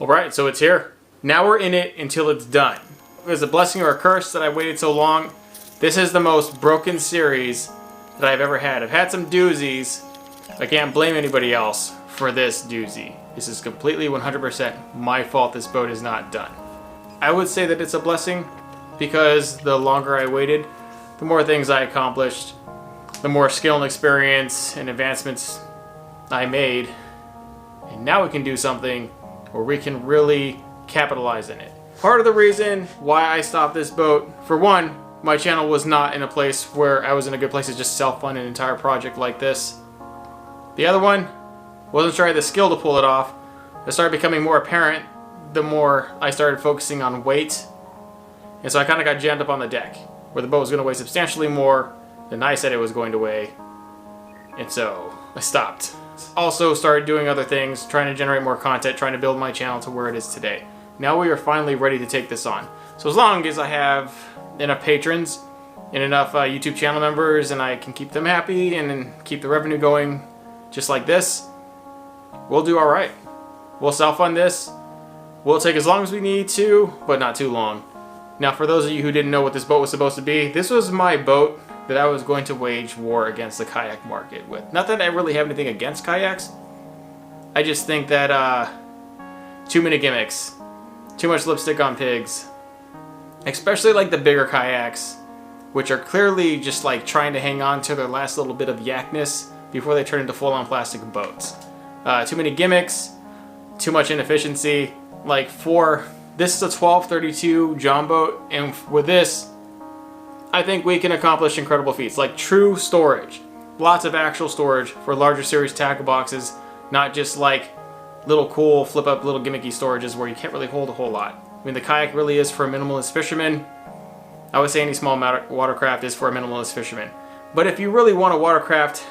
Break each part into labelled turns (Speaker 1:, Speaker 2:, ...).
Speaker 1: Alright, so it's here. Now we're in it until it's done. It's a blessing or a curse that I waited so long. This is the most broken series that I've ever had. I've had some doozies. I can't blame anybody else for this doozy. This is completely 100% my fault this boat is not done. I would say that it's a blessing because the longer I waited, the more things I accomplished, the more skill and experience and advancements I made. And now we can do something where we can really capitalize in it. Part of the reason why I stopped this boat, for one, my channel was not in a place where I was in a good place to just self-fund an entire project like this. The other one, wasn't sure I had the skill to pull it off. It started becoming more apparent the more I started focusing on weight. And so I kind of got jammed up on the deck, where the boat was going to weigh substantially more than I said it was going to weigh. And so I stopped. Also started doing other things, trying to generate more content, trying to build my channel to where it is today. Now we are finally ready to take this on. So as long as I have enough patrons and enough YouTube channel members and I can keep them happy and keep the revenue going just like this, we'll do all right. We'll self-fund this. We'll take as long as we need to, but not too long. Now for those of you who didn't know what this boat was supposed to be, this was my boat that I was going to wage war against the kayak market with. Not that I really have anything against kayaks. I just think that too many gimmicks. Too much lipstick on pigs. Especially like the bigger kayaks, which are clearly just like trying to hang on to their last little bit of yakness before they turn into full-on plastic boats. Too many gimmicks, too much inefficiency. Like this is a 1232 Jon boat, and with this, I think we can accomplish incredible feats, like true storage. Lots of actual storage for larger series tackle boxes, not just like little cool flip-up little gimmicky storages where you can't really hold a whole lot. I mean, the kayak really is for a minimalist fisherman. I would say any small watercraft is for a minimalist fisherman. But if you really want a watercraft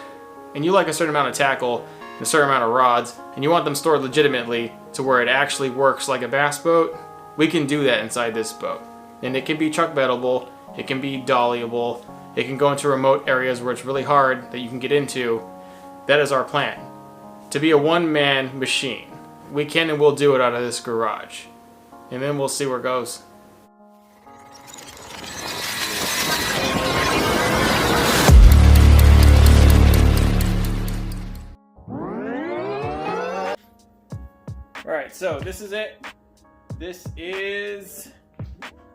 Speaker 1: and you like a certain amount of tackle and a certain amount of rods and you want them stored legitimately to where it actually works like a bass boat, we can do that inside this boat. And it can be truck beddable, it can be dollyable, it can go into remote areas where it's really hard that you can get into. That is our plan. To be a one-man machine. We can and will do it out of this garage. And then we'll see where it goes. Alright, so this is it. This is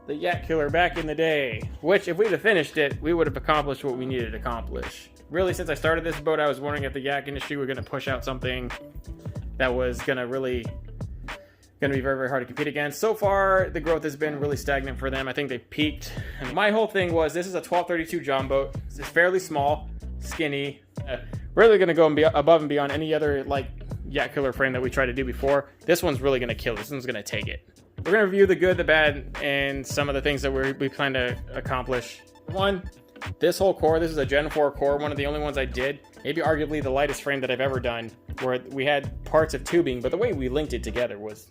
Speaker 1: the Yak Killer back in the day. Which, if we'd have finished it, we would have accomplished what we needed to accomplish. Really, since I started this boat, I was wondering if the yak industry were going to push out something that was going to be very, very hard to compete against. So far, the growth has been really stagnant for them. I think they peaked. And my whole thing was, this is a 1232 Jon boat. It's fairly small, skinny. Really going to go above and beyond any other like Yak Killer frame that we tried to do before. This one's really going to kill. This one's going to take it. We're going to review the good, the bad, and some of the things that we plan to accomplish. One, this whole core, this is a Gen 4 core, one of the only ones I did. Maybe arguably the lightest frame that I've ever done, where we had parts of tubing, but the way we linked it together was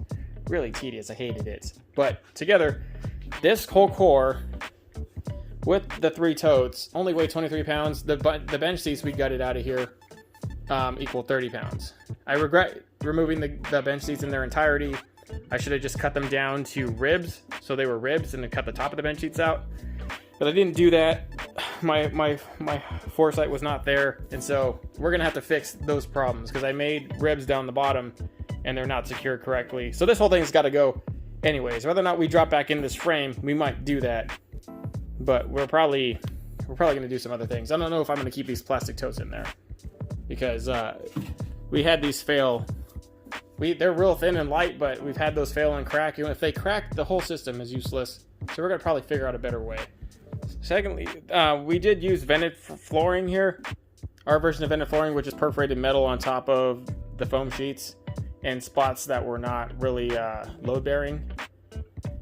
Speaker 1: really tedious. I hated it. But together, this whole core with the 3 totes only weighed 23 pounds. The bench seats we gutted out of here equal 30 pounds. I regret removing the bench seats in their entirety. I should have just cut them down to ribs, so they were ribs, and then cut the top of the bench seats out. But I didn't do that. My foresight was not there, and so we're gonna have to fix those problems because I made ribs down the bottom and they're not secured correctly. So this whole thing's got to go anyways. Whether or not we drop back into this frame, we might do that, but we're probably gonna do some other things. I don't know if I'm gonna keep these plastic totes in there because we had these fail. They're real thin and light, but we've had those fail and crack. If they crack, the whole system is useless. So we're gonna probably figure out a better way. Secondly, we did use vented flooring here. Our version of vented flooring, which is perforated metal on top of the foam sheets and spots that were not really load bearing.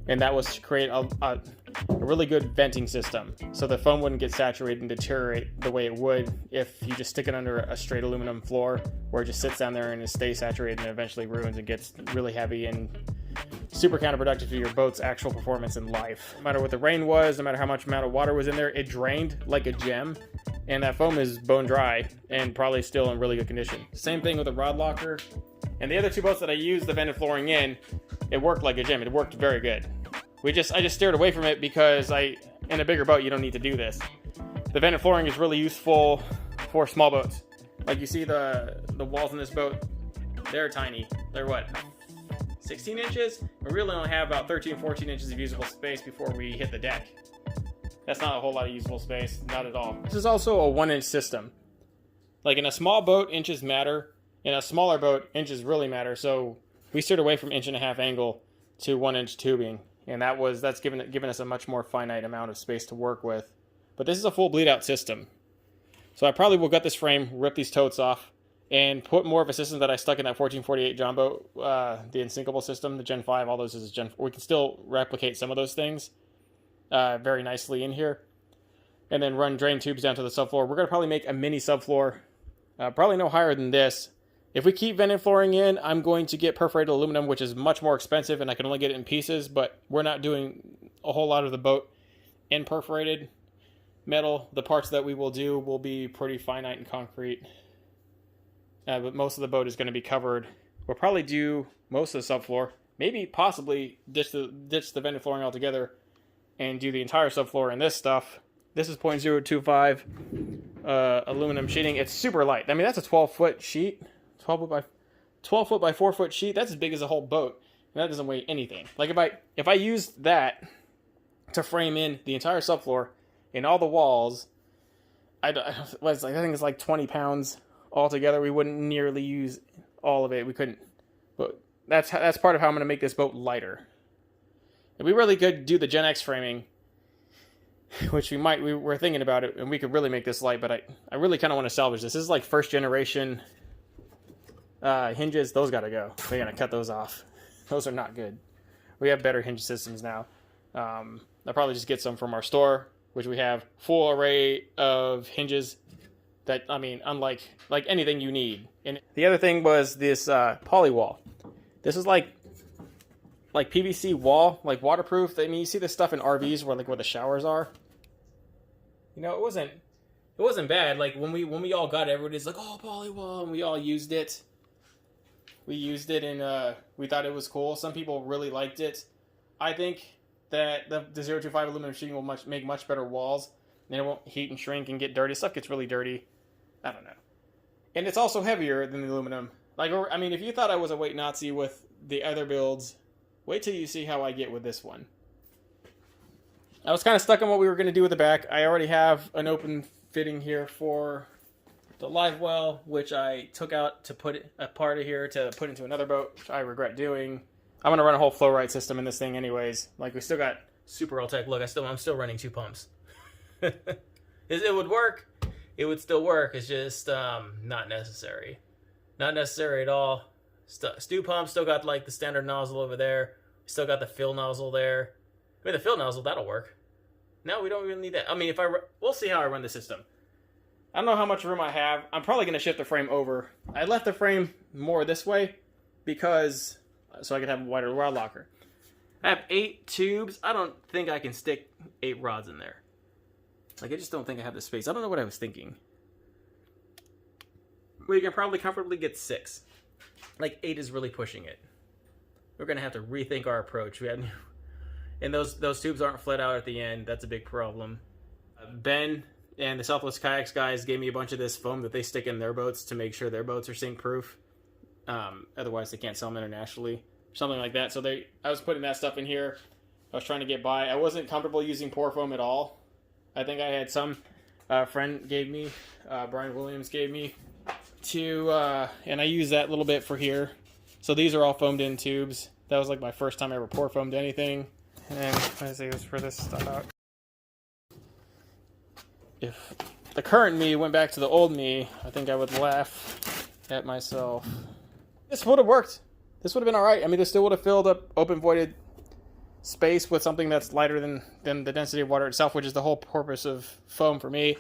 Speaker 1: And that was to create a really good venting system so the foam wouldn't get saturated and deteriorate the way it would if you just stick it under a straight aluminum floor where it just sits down there and it stays saturated and eventually ruins and gets really heavy and super counterproductive to your boat's actual performance in life. No matter what the rain was, no matter how much amount of water was in there, it drained like a gem, and that foam is bone dry and probably still in really good condition. Same thing with the rod locker. And the other two boats that I used the vented flooring in, it worked like a gem. It worked very good. I just steered away from it because in a bigger boat, you don't need to do this. The vented flooring is really useful for small boats. Like you see the walls in this boat, they're tiny. They're what, 16 inches? We really only have about 13, 14 inches of usable space before we hit the deck. That's not a whole lot of usable space, not at all. This is also a 1-inch system. Like in a small boat, inches matter. In a smaller boat, inches really matter. So we steered away from 1.5-inch angle to 1-inch tubing. And that's given us a much more finite amount of space to work with. But this is a full bleed out system. So I probably will gut this frame, rip these totes off, and put more of a system that I stuck in that 1448 Jon boat, the unsinkable system, the Gen 5, all those is Gen 4. We can still replicate some of those things very nicely in here. And then run drain tubes down to the subfloor. We're going to probably make a mini subfloor, probably no higher than this. If we keep vented flooring in, I'm going to get perforated aluminum, which is much more expensive, and I can only get it in pieces, but we're not doing a whole lot of the boat in perforated metal. The parts that we will do will be pretty finite and concrete, but most of the boat is going to be covered. We'll probably do most of the subfloor, maybe possibly ditch the vented flooring altogether and do the entire subfloor in this stuff. This is 0.025 aluminum sheeting. It's super light. I mean, that's a 12-foot sheet. 12 foot by 4 foot sheet. That's as big as a whole boat, and that doesn't weigh anything. Like if I used that to frame in the entire subfloor and all the walls, I think it's like 20 pounds altogether. We wouldn't nearly use all of it. We couldn't. But that's part of how I'm going to make this boat lighter. And we really could do the Gen X framing, which we were thinking about it, and we could really make this light. But I really kind of want to salvage this. This is like first generation hinges. Those got to go. We're going to cut those off. Those are not good. We have better hinge systems now. I'll probably just get some from our store, which we have full array of hinges that, I mean, unlike anything you need. And the other thing was this poly wall. This is like PVC wall, like waterproof. I mean, you see this stuff in RVs where the showers are. You know, it wasn't bad. Like when we all got it, everybody's like, "Oh, poly wall," and we all used it. We used it and we thought it was cool. Some people really liked it. I think that the 025 aluminum sheeting will make much better walls. And it won't heat and shrink and get dirty. Stuff gets really dirty. I don't know. And it's also heavier than the aluminum. Like, I mean, if you thought I was a weight Nazi with the other builds, wait till you see how I get with this one. I was kind of stuck on what we were going to do with the back. I already have an open fitting here for the live well, which I took out to put a part of here to put into another boat, which I regret doing. I'm going to run a whole flow right system in this thing anyways. Like, we still got super all-tech. Look, I'm still running 2 pumps. It would work. It would still work. It's just not necessary. Not necessary at all. Stew pump still got like the standard nozzle over there. We still got the fill nozzle there. I mean, the fill nozzle, that'll work. No, we don't even need that. I mean, we'll see how I run the system. I don't know how much room I have. I'm probably going to shift the frame over. I left the frame more this way because so I could have a wider rod locker. I have 8 tubes. I don't think I can stick 8 rods in there. Like, I just don't think I have the space. I don't know what I was thinking. We can probably comfortably get 6. Like, 8 is really pushing it. We're going to have to rethink our approach. And those tubes aren't flat out at the end. That's a big problem. Ben and the Southwest Kayaks guys gave me a bunch of this foam that they stick in their boats to make sure their boats are sink proof. Otherwise, they can't sell them internationally. Something like that. So I was putting that stuff in here. I was trying to get by. I wasn't comfortable using pour foam at all. I think I had some friend gave me, Brian Williams gave me, and I used that little bit for here. So these are all foamed in tubes. That was like my first time I ever pour foamed anything. And let's see, let's for this stuff out. If the current me went back to the old me, I think I would laugh at myself. This would have worked. This would have been all right. I mean, this still would have filled up open voided space with something that's lighter than the density of water itself, which is the whole purpose of foam for me.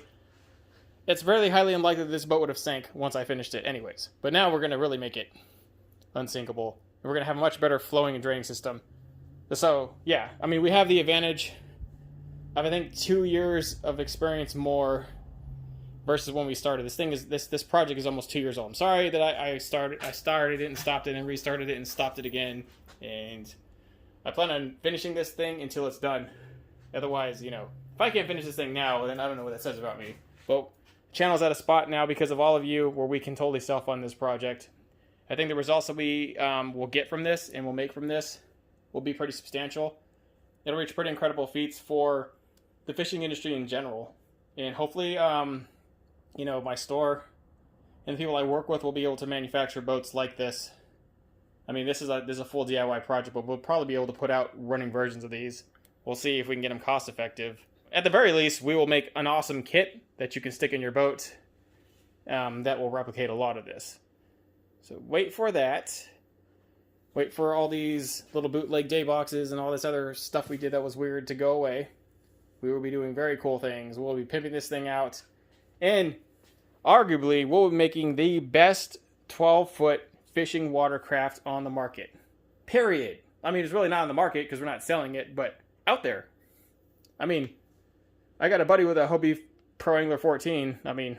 Speaker 1: It's very highly unlikely that this boat would have sank once I finished it anyways. But now we're going to really make it unsinkable. And we're going to have a much better flowing and draining system. So, yeah, I mean, we have the advantage of, I think, 2 years of experience more versus when we started. This project is almost 2 years old. I'm sorry that I started it and stopped it and restarted it and stopped it again. And I plan on finishing this thing until it's done. Otherwise, you know, if I can't finish this thing now, then I don't know what that says about me. But the channel's at a spot now because of all of you where we can totally self-fund this project. I think the results that we will get from this and will make from this will be pretty substantial. It'll reach pretty incredible feats for the fishing industry in general. And hopefully, you know, my store and the people I work with will be able to manufacture boats like this. I mean, this is a full DIY project, but we'll probably be able to put out running versions of these. We'll see if we can get them cost effective. At the very least, we will make an awesome kit that you can stick in your boat that will replicate a lot of this. So wait for that. Wait for all these little bootleg day boxes and all this other stuff we did that was weird to go away. We will be doing very cool things. We'll be pimping this thing out. And arguably, we'll be making the best 12-foot fishing watercraft on the market. Period. I mean, it's really not on the market because we're not selling it, but out there. I mean, I got a buddy with a Hobie Pro Angler 14. I mean,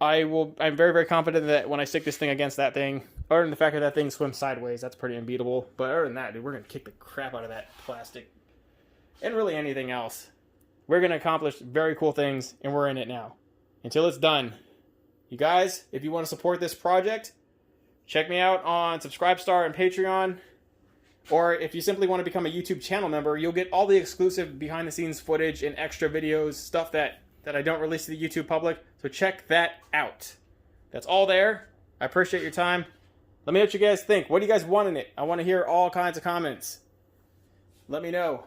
Speaker 1: I'm very, very confident that when I stick this thing against that thing, other than the fact that thing swims sideways, that's pretty unbeatable. But other than that, dude, we're going to kick the crap out of that plastic. And really anything else. We're going to accomplish very cool things, and we're in it now. Until it's done. You guys, if you want to support this project, check me out on Subscribestar and Patreon. Or if you simply want to become a YouTube channel member, you'll get all the exclusive behind-the-scenes footage and extra videos, stuff that I don't release to the YouTube public. So check that out. That's all there. I appreciate your time. Let me know what you guys think. What do you guys want in it? I want to hear all kinds of comments. Let me know.